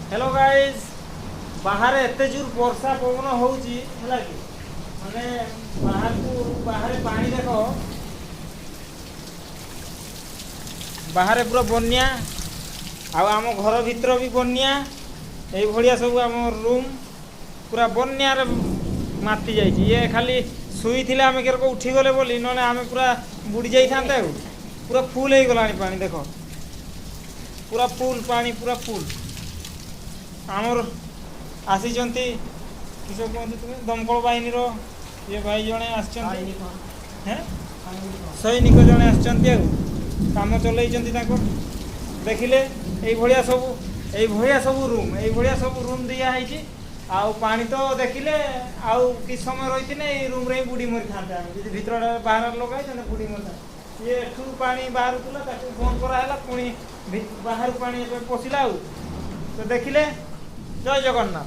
Hello guys बाहर एते जोर वर्षा पवन होउची हला कि माने बाहर पानी देखो बाहर पूरा बन्या आम घर भीतर भी बन्या यही भाया सब आम रूम पूरा बन्या माति जाइए ये खाली शुई थे आम केरक उठीगले बोली ना आम पूरा बुड़ी जाता पूरा फुल हो गला पानी देख पूरा फुल पानी पूरा फुल आमर आसी किस कहते तुम दमकल बाहिनी ये भाई जड़े सैनिक जड़े आम चल देखिले सब रूम दिखाई आउ पानी तो देखिले आउ कि समय रही ये रूम रे बुड़ी मरी था भर बाहर लगे बुड़ी मरी ये एठू पानी बाहर फोन कराला पुणी बाहर पानी पशिला तो देखिले जय जगन्नाथ।